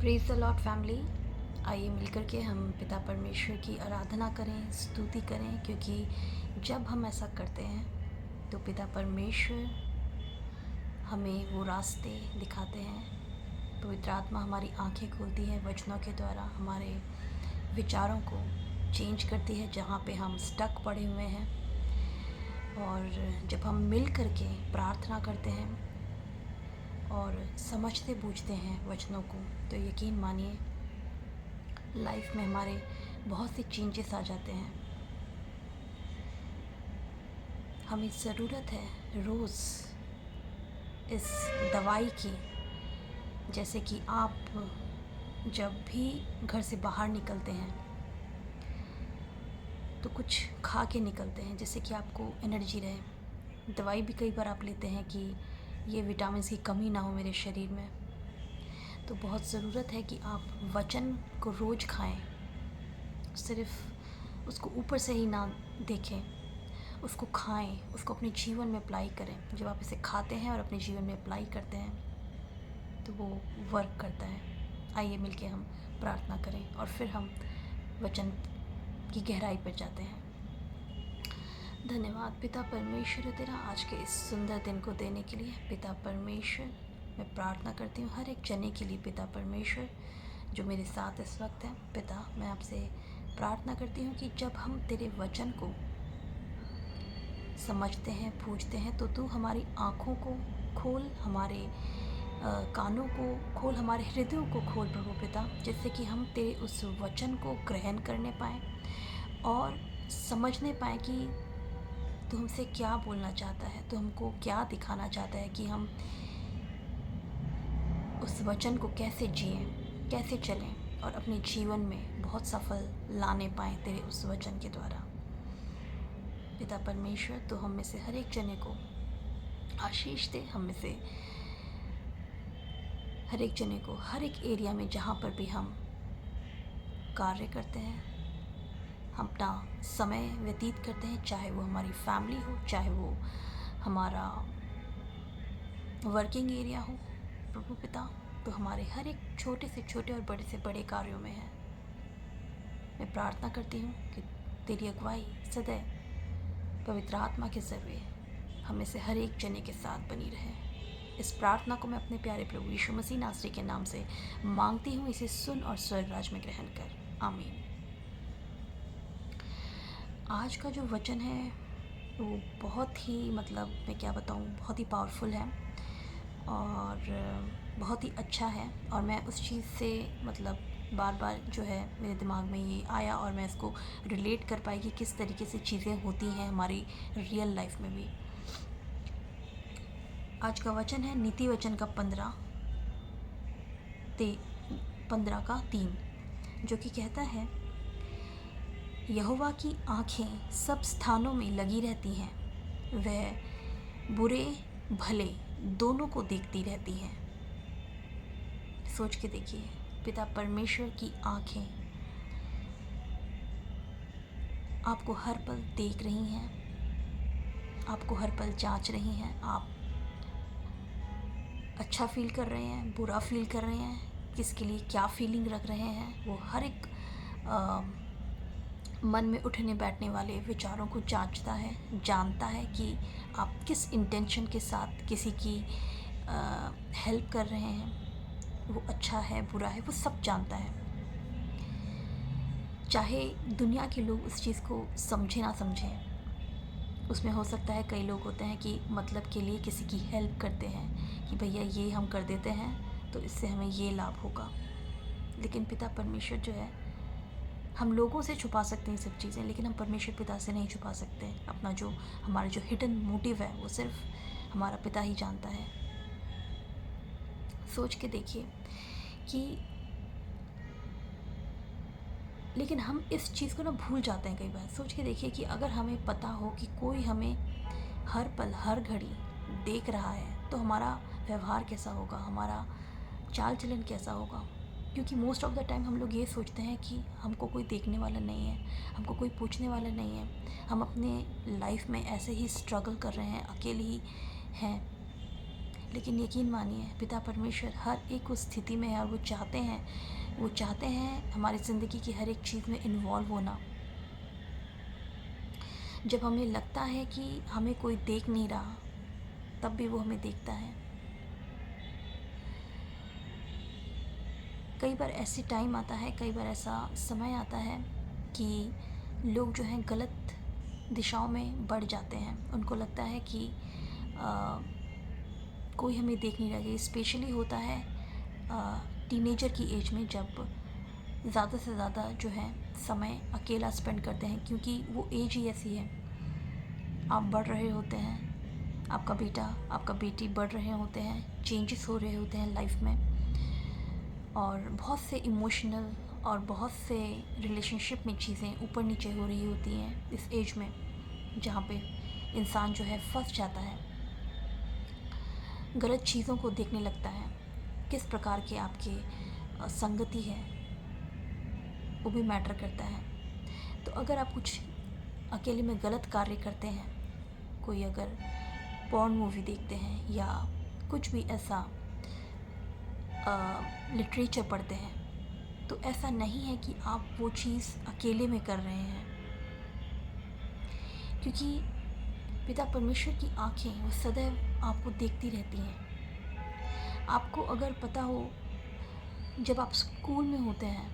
Praise the Lord family. आइए मिलकर के हम पिता परमेश्वर की आराधना करें, स्तुति करें, क्योंकि जब हम ऐसा करते हैं तो पिता परमेश्वर हमें वो रास्ते दिखाते हैं। पवित्र आत्मा हमारी आंखें खोलती है, वचनों के द्वारा हमारे विचारों को चेंज करती है जहाँ पे हम स्टक पड़े हुए हैं। और जब हम मिल कर के प्रार्थना करते हैं और समझते बूझते हैं वचनों को, तो यकीन मानिए लाइफ में हमारे बहुत से चेंजेस आ जाते हैं। हमें ज़रूरत है रोज़ इस दवाई की। जैसे कि आप जब भी घर से बाहर निकलते हैं तो कुछ खा के निकलते हैं जिससे कि आपको एनर्जी रहे। दवाई भी कई बार आप लेते हैं कि ये विटामिन की कमी ना हो मेरे शरीर में। तो बहुत ज़रूरत है कि आप वचन को रोज़ खाएं, सिर्फ उसको ऊपर से ही ना देखें, उसको खाएं, उसको अपने जीवन में अप्लाई करें। जब आप इसे खाते हैं और अपने जीवन में अप्लाई करते हैं तो वो वर्क करता है। आइए मिलके हम प्रार्थना करें और फिर हम वचन की गहराई पर जाते हैं। धन्यवाद पिता परमेश्वर तेरा आज के इस सुंदर दिन को देने के लिए। पिता परमेश्वर, मैं प्रार्थना करती हूँ हर एक जने के लिए। पिता परमेश्वर जो मेरे साथ इस वक्त है, पिता मैं आपसे प्रार्थना करती हूँ कि जब हम तेरे वचन को समझते हैं, पूछते हैं, तो तू हमारी आँखों को खोल, हमारे कानों को खोल, हमारे हृदयों को खोल प्रभु पिता, जिससे कि हम तेरे उस वचन को ग्रहण करने पाएँ और समझने पाएँ कि तू हमसे क्या बोलना चाहता है, तू हमको क्या दिखाना चाहता है, कि हम उस वचन को कैसे जिएं, कैसे चलें और अपने जीवन में बहुत सफल लाने पाएँ तेरे उस वचन के द्वारा। पिता परमेश्वर तो हम में से हर एक जने को आशीष दे। हम में से हर एक जने को हर एक एरिया में जहाँ पर भी हम कार्य करते हैं, हम अपना समय व्यतीत करते हैं, चाहे वो हमारी फैमिली हो, चाहे वो हमारा वर्किंग एरिया हो प्रभु पिता, तो हमारे हर एक छोटे से छोटे और बड़े से बड़े कार्यों में है। मैं प्रार्थना करती हूँ कि तेरी अगुवाई सदैव पवित्र आत्मा के ज़रिए हमें से हर एक जने के साथ बनी रहे। इस प्रार्थना को मैं अपने प्यारे प्रभु यीशु मसीह नासरी के नाम से मांगती हूँ। इसे सुन और स्वर्ग राज में ग्रहण कर, आमीन। आज का जो वचन है वो बहुत ही मैं क्या बताऊँ, बहुत ही पावरफुल है और बहुत ही अच्छा है। और मैं उस चीज़ से बार बार जो है मेरे दिमाग में ये आया और मैं इसको रिलेट कर पाई कि किस तरीके से चीज़ें होती हैं हमारी रियल लाइफ में भी। आज का वचन है नीति वचन का 15 का 3, जो कि कहता है, यहोवा की आँखें सब स्थानों में लगी रहती हैं, वह बुरे भले दोनों को देखती रहती हैं। सोच के देखिए, पिता परमेश्वर की आँखें आपको हर पल देख रही हैं, आपको हर पल जांच रही हैं। आप अच्छा फील कर रहे हैं, बुरा फील कर रहे हैं, किसके लिए क्या फीलिंग रख रहे हैं, वो हर एक मन में उठने बैठने वाले विचारों को जांचता है, जानता है कि आप किस इंटेंशन के साथ किसी की हेल्प कर रहे हैं। वो अच्छा है, बुरा है, वो सब जानता है। चाहे दुनिया के लोग उस चीज़ को समझे ना समझें, उसमें हो सकता है कई लोग होते हैं कि मतलब के लिए किसी की हेल्प करते हैं कि भैया ये हम कर देते हैं तो इससे हमें ये लाभ होगा। लेकिन पिता परमेश्वर जो है, हम लोगों से छुपा सकते हैं सब चीज़ें, लेकिन हम परमेश्वर पिता से नहीं छुपा सकते। अपना जो हमारा जो हिडन मोटिव है वो सिर्फ हमारा पिता ही जानता है। सोच के देखिए कि लेकिन हम इस चीज़ को ना भूल जाते हैं कई बार। सोच के देखिए कि अगर हमें पता हो कि कोई हमें हर पल हर घड़ी देख रहा है तो हमारा व्यवहार कैसा होगा, हमारा चाल चलन कैसा होगा। क्योंकि मोस्ट ऑफ़ द टाइम हम लोग ये सोचते हैं कि हमको कोई देखने वाला नहीं है, हमको कोई पूछने वाला नहीं है, हम अपने लाइफ में ऐसे ही स्ट्रगल कर रहे हैं, अकेले ही हैं। लेकिन यकीन मानिए पिता परमेश्वर हर एक उस स्थिति में है और वो चाहते हैं हमारी ज़िंदगी की हर एक चीज़ में इन्वॉल्व होना। जब हमें लगता है कि हमें कोई देख नहीं रहा, तब भी वो हमें देखता है। कई बार ऐसी टाइम आता है, कई बार ऐसा समय आता है कि लोग जो हैं गलत दिशाओं में बढ़ जाते हैं। उनको लगता है कि कोई हमें देख नहीं रहा। ये स्पेशली होता है टीनेजर की एज में, जब ज़्यादा से ज़्यादा जो है समय अकेला स्पेंड करते हैं, क्योंकि वो एज ही ऐसी है। आप बढ़ रहे होते हैं, आपका बेटा आपका बेटी बढ़ रहे होते हैं, चेंजेस हो रहे होते हैं लाइफ में, और बहुत से इमोशनल और बहुत से रिलेशनशिप में चीज़ें ऊपर नीचे हो रही होती हैं इस एज में, जहाँ पे इंसान जो है फंस जाता है, गलत चीज़ों को देखने लगता है। किस प्रकार के आपके संगति है वो भी मैटर करता है। तो अगर आप कुछ अकेले में गलत कार्य करते हैं, कोई अगर पॉर्न मूवी देखते हैं या कुछ भी ऐसा लिटरेचर पढ़ते हैं, तो ऐसा नहीं है कि आप वो चीज़ अकेले में कर रहे हैं, क्योंकि पिता परमेश्वर की आँखें वो सदैव आपको देखती रहती हैं। आपको अगर पता हो, जब आप स्कूल में होते हैं,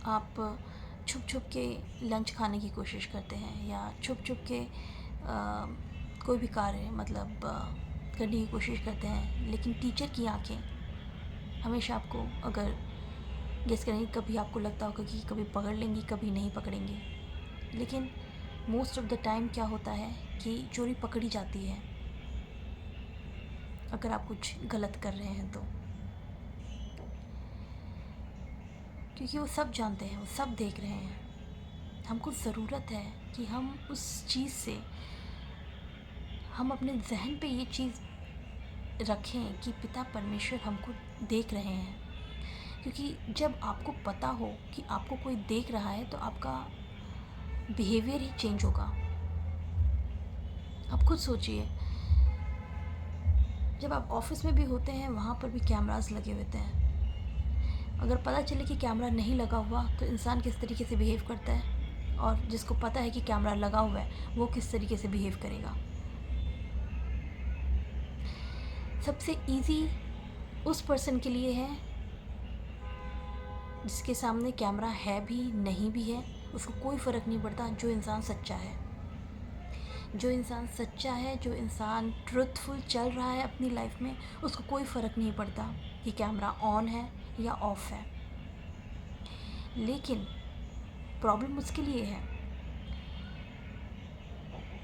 आप छुप छुप के लंच खाने की कोशिश करते हैं या छुप छुप के कोई भी कार्य मतलब करने की कोशिश करते हैं, लेकिन टीचर की आँखें हमेशा आपको अगर गेस करेंगे, कभी आपको लगता होगा कि कभी पकड़ लेंगी, कभी नहीं पकड़ेंगी, लेकिन मोस्ट ऑफ द टाइम क्या होता है कि चोरी पकड़ी जाती है अगर आप कुछ गलत कर रहे हैं तो, क्योंकि वो सब जानते हैं, वो सब देख रहे हैं। हमको ज़रूरत है कि हम उस चीज़ से हम अपने जहन पे ये चीज़ रखें कि पिता परमेश्वर हमको देख रहे हैं, क्योंकि जब आपको पता हो कि आपको कोई देख रहा है तो आपका बिहेवियर ही चेंज होगा। आप खुद सोचिए, जब आप ऑफिस में भी होते हैं वहाँ पर भी कैमरास लगे होते हैं। अगर पता चले कि कैमरा नहीं लगा हुआ तो इंसान किस तरीके से बिहेव करता है, और जिसको पता है कि कैमरा लगा हुआ है वो किस तरीके से बिहेव करेगा। सबसे इजी उस पर्सन के लिए है जिसके सामने कैमरा है भी नहीं भी है, उसको कोई फ़र्क नहीं पड़ता। जो इंसान सच्चा है, जो इंसान सच्चा है, जो इंसान ट्रुथफुल चल रहा है अपनी लाइफ में, उसको कोई फ़र्क नहीं पड़ता कि कैमरा ऑन है या ऑफ है। लेकिन प्रॉब्लम उसके लिए है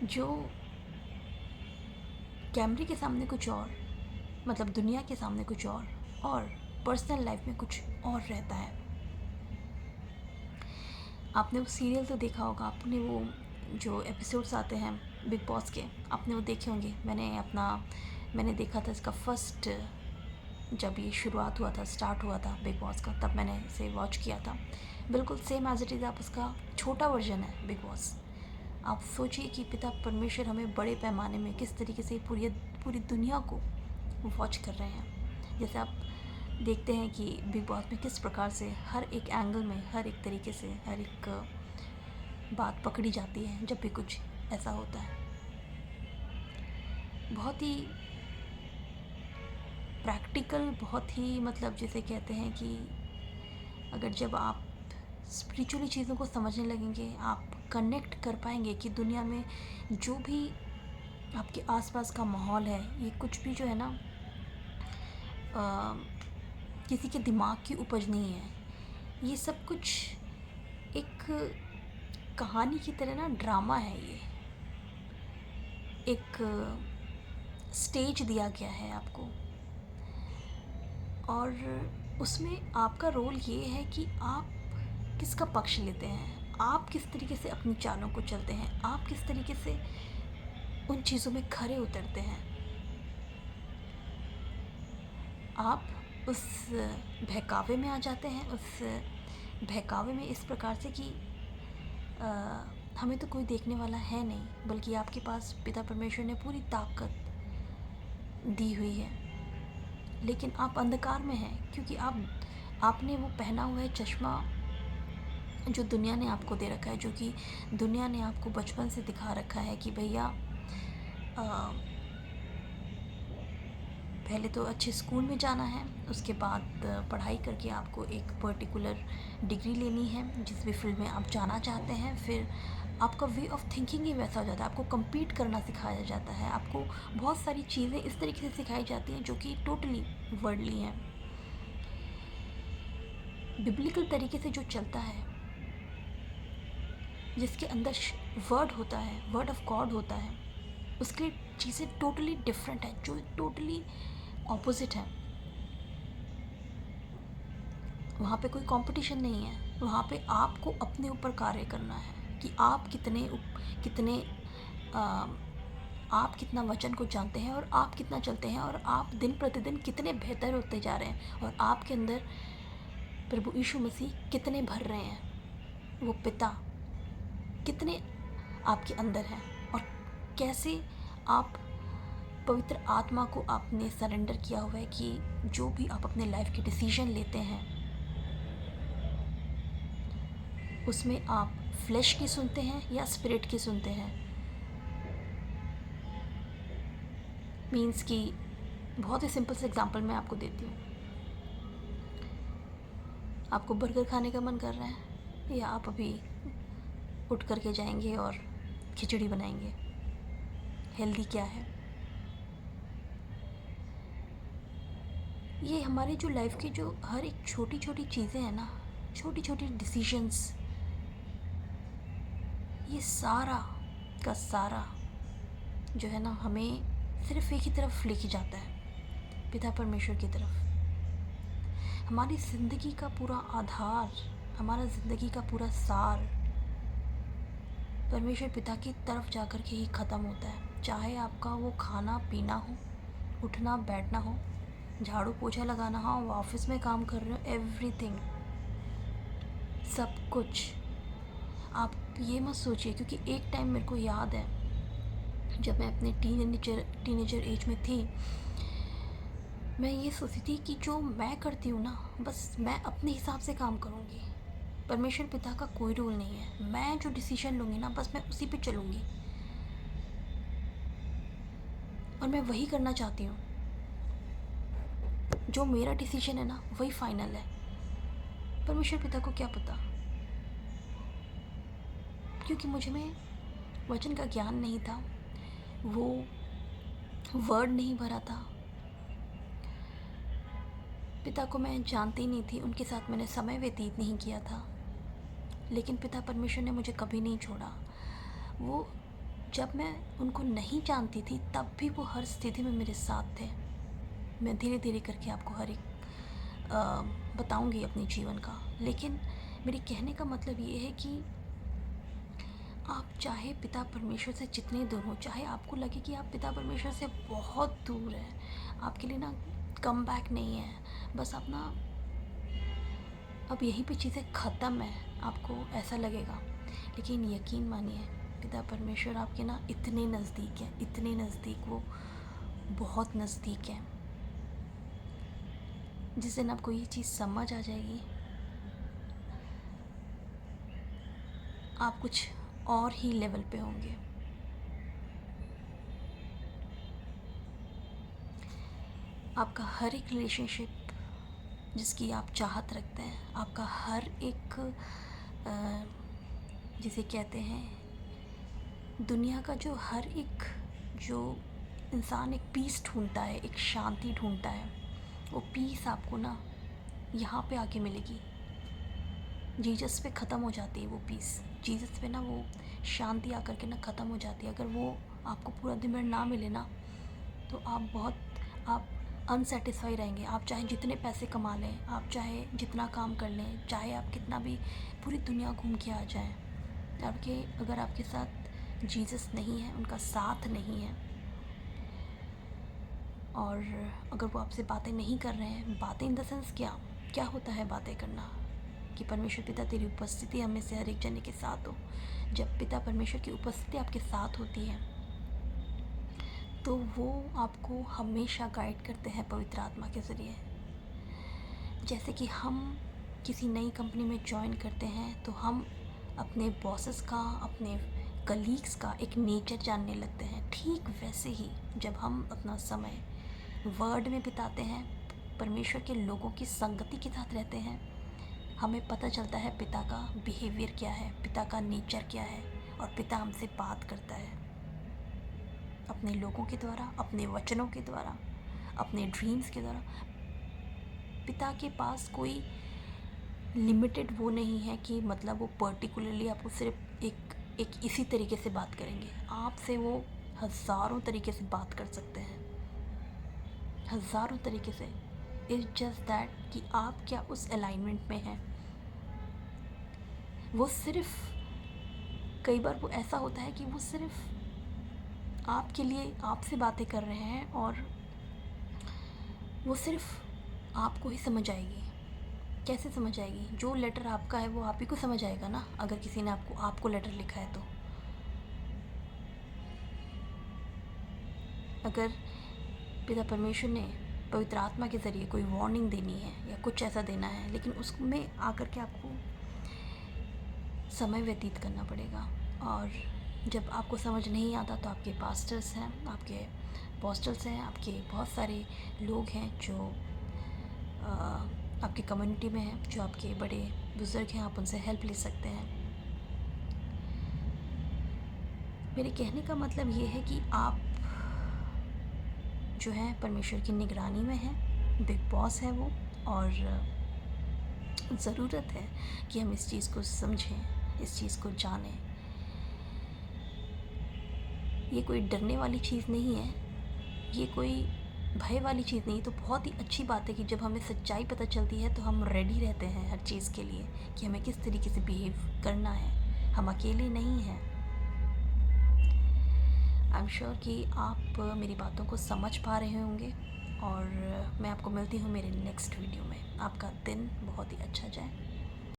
जो कैमरे के सामने कुछ और, मतलब दुनिया के सामने कुछ और पर्सनल लाइफ में कुछ और रहता है। आपने वो सीरियल तो देखा होगा, आपने वो जो एपिसोड्स आते हैं बिग बॉस के, आपने वो देखे होंगे। मैंने देखा था इसका फर्स्ट, जब ये शुरुआत हुआ था, स्टार्ट हुआ था बिग बॉस का, तब मैंने इसे वॉच किया था। बिल्कुल सेम एज इट इज़ आप उसका छोटा वर्जन है बिग बॉस। आप सोचिए कि पिता परमेश्वर हमें बड़े पैमाने में किस तरीके से पूरी दुनिया को वॉच कर रहे हैं। जैसे आप देखते हैं कि बिग बॉस में किस प्रकार से हर एक एंगल में, हर एक तरीके से हर एक बात पकड़ी जाती है जब भी कुछ ऐसा होता है। बहुत ही प्रैक्टिकल, बहुत ही मतलब जिसे कहते हैं कि अगर जब आप स्पिरिचुअली चीज़ों को समझने लगेंगे, आप कनेक्ट कर पाएंगे कि दुनिया में जो भी आपके आसपास का माहौल है, ये कुछ भी जो है ना किसी के दिमाग की उपज नहीं है। ये सब कुछ एक कहानी की तरह ना ड्रामा है। ये एक स्टेज दिया गया है आपको, और उसमें आपका रोल ये है कि आप किसका पक्ष लेते हैं, आप किस तरीके से अपनी चालों को चलते हैं, आप किस तरीके से उन चीज़ों में खरे उतरते हैं। आप उस बहकावे में आ जाते हैं, उस बहकावे में इस प्रकार से कि हमें तो कोई देखने वाला है नहीं, बल्कि आपके पास पिता परमेश्वर ने पूरी ताकत दी हुई है, लेकिन आप अंधकार में हैं क्योंकि आपने वो पहना हुआ है चश्मा जो दुनिया ने आपको दे रखा है, जो कि दुनिया ने आपको बचपन से दिखा रखा है कि भैया पहले तो अच्छे स्कूल में जाना है, उसके बाद पढ़ाई करके आपको एक पर्टिकुलर डिग्री लेनी है जिस भी फील्ड में आप जाना चाहते हैं। फिर आपका वे ऑफ थिंकिंग ही वैसा हो जाता है, आपको compete करना सिखाया जाता है, आपको बहुत सारी चीज़ें इस तरीके से सिखाई जाती हैं जो कि टोटली वर्ल्डली हैं। बिब्लिकल तरीके से जो चलता है, जिसके अंदर वर्ड होता है, वर्ड ऑफ गॉड होता है, उसकी चीज़ें टोटली डिफरेंट है, जो टोटली ऑपोजिट है। वहाँ पे कोई कंपटीशन नहीं है, वहाँ पे आपको अपने ऊपर कार्य करना है कि आप कितने आ, आप कितना वचन को जानते हैं और आप कितना चलते हैं, और आप दिन प्रतिदिन कितने बेहतर होते जा रहे हैं, और आपके अंदर प्रभु यीशु मसीह कितने भर रहे हैं, वो पिता कितने आपके अंदर हैं, और कैसे आप पवित्र आत्मा को आपने सरेंडर किया हुआ है कि जो भी आप अपने लाइफ के डिसीजन लेते हैं उसमें आप फ्लैश की सुनते हैं या स्पिरिट की सुनते हैं। मीन्स कि बहुत ही सिंपल सा एग्जांपल मैं आपको देती हूँ। आपको बर्गर खाने का मन कर रहा है, या आप अभी उठ करके जाएंगे और खिचड़ी बनाएंगे? हेल्दी क्या है? ये हमारी जो लाइफ की जो हर एक छोटी छोटी चीज़ें हैं ना, छोटी छोटी डिसीजंस, ये सारा का सारा जो है ना, हमें सिर्फ एक ही तरफ लेके जाता है, पिता परमेश्वर की तरफ। हमारी ज़िंदगी का पूरा आधार, हमारा ज़िंदगी का पूरा सार परमेश्वर पिता की तरफ जा कर के ही ख़त्म होता है। चाहे आपका वो खाना पीना हो, उठना बैठना हो, झाड़ू पोछा लगाना हो, ऑफिस में काम कर रहे हो, एवरीथिंग, सब कुछ। आप ये मत सोचिए, क्योंकि एक टाइम मेरे को याद है जब मैं अपने टीनेजर एज में थी, मैं ये सोचती थी कि जो मैं करती हूँ ना, बस मैं अपने हिसाब से काम करूँगी, परमेश्वर पिता का कोई रोल नहीं है। मैं जो डिसीजन लूँगी ना, बस मैं उसी पे चलूँगी, और मैं वही करना चाहती हूँ। जो मेरा डिसीजन है ना, वही फाइनल है। परमेश्वर पिता को क्या पता, क्योंकि मुझ में वचन का ज्ञान नहीं था, वो वर्ड नहीं भरा था, पिता को मैं जानती नहीं थी, उनके साथ मैंने समय व्यतीत नहीं किया था। लेकिन पिता परमेश्वर ने मुझे कभी नहीं छोड़ा। वो जब मैं उनको नहीं जानती थी, तब भी वो हर स्थिति में मेरे साथ थे। मैं धीरे धीरे करके आपको हर एक बताऊंगी अपने जीवन का, लेकिन मेरे कहने का मतलब ये है कि आप चाहे पिता परमेश्वर से जितने दूर हो, चाहे आपको लगे कि आप पिता परमेश्वर से बहुत दूर हैं, आपके लिए ना कम बैक नहीं है, बस अपना अब यहीं पे चीज़ें ख़त्म है, आपको ऐसा लगेगा, लेकिन यकीन मानिए पिता परमेश्वर आपके ना इतने नज़दीक हैं, इतने नज़दीक, वो बहुत नज़दीक हैं। जिस दिन आपको ये चीज़ समझ आ जाएगी, आप कुछ और ही लेवल पे होंगे। आपका हर एक रिलेशनशिप जिसकी आप चाहत रखते हैं, आपका हर एक जिसे कहते हैं दुनिया का जो हर एक जो इंसान एक पीस ढूंढता है, एक शांति ढूंढता है, वो पीस आपको ना यहाँ पे आके मिलेगी। जीसस पे ख़त्म हो जाती है वो पीस, जीसस पे ना वो शांति आकर के ना ख़त्म हो जाती है। अगर वो आपको पूरा दिन भर ना मिले ना, तो आप अनसेटिस्फाई रहेंगे। आप चाहे जितने पैसे कमा लें, आप चाहे जितना काम कर लें, चाहे आप कितना भी पूरी दुनिया घूम के आ जाएं, अगर आपके साथ जीसस नहीं है, उनका साथ नहीं है, और अगर वो आपसे बातें नहीं कर रहे हैं, बातें इन द सेंस क्या होता है बातें करना, कि परमेश्वर पिता तेरी उपस्थिति हमें से हर एक जने के साथ हो। जब पिता परमेश्वर की उपस्थिति आपके साथ होती है, तो वो आपको हमेशा गाइड करते हैं पवित्र आत्मा के ज़रिए। जैसे कि हम किसी नई कंपनी में जॉइन करते हैं तो हम अपने बॉसेस का, अपने कलीग्स का एक नेचर जानने लगते हैं। ठीक वैसे ही जब हम अपना समय वर्ड में बिताते हैं, परमेश्वर के लोगों की संगति के साथ रहते हैं, हमें पता चलता है पिता का बिहेवियर क्या है, पिता का नेचर क्या है, और पिता हमसे बात करता है अपने लोगों के द्वारा, अपने वचनों के द्वारा, अपने ड्रीम्स के द्वारा। पिता के पास कोई लिमिटेड वो नहीं है कि मतलब वो पर्टिकुलरली आपको सिर्फ एक इसी तरीके से बात करेंगे। आपसे वो हज़ारों तरीके से बात कर सकते हैं, हज़ारों तरीके से। इट्स जस्ट दैट कि आप क्या उस अलाइनमेंट में हैं। वो सिर्फ, कई बार वो ऐसा होता है कि वो सिर्फ आपके लिए आपसे बातें कर रहे हैं, और वो सिर्फ आपको ही समझ आएगी। कैसे समझ आएगी? जो लेटर आपका है वो आप ही को समझ आएगा ना, अगर किसी ने आपको लेटर लिखा है तो। अगर पिता परमेश्वर ने पवित्र आत्मा के ज़रिए कोई वार्निंग देनी है या कुछ ऐसा देना है, लेकिन उसमें आकर के आपको समय व्यतीत करना पड़ेगा। और जब आपको समझ नहीं आता तो आपके पास्टर्स हैं, आपके अपोस्टल्स हैं, आपके बहुत सारे लोग हैं जो आपकी कम्युनिटी में हैं, जो आपके बड़े बुज़ुर्ग हैं, आप उनसे हेल्प ले सकते हैं। मेरे कहने का मतलब ये है कि आप जो है परमेश्वर की निगरानी में हैं, बिग बॉस है वो, और ज़रूरत है कि हम इस चीज़ को समझें, इस चीज़ को जानें। ये कोई डरने वाली चीज़ नहीं है, ये कोई भय वाली चीज़ नहीं। तो बहुत ही अच्छी बात है कि जब हमें सच्चाई पता चलती है तो हम रेडी रहते हैं हर चीज़ के लिए, कि हमें किस तरीके से बिहेव करना है। हम अकेले नहीं हैं। आई एम श्योर कि आप मेरी बातों को समझ पा रहे होंगे, और मैं आपको मिलती हूँ मेरे नेक्स्ट वीडियो में। आपका दिन बहुत ही अच्छा जाए।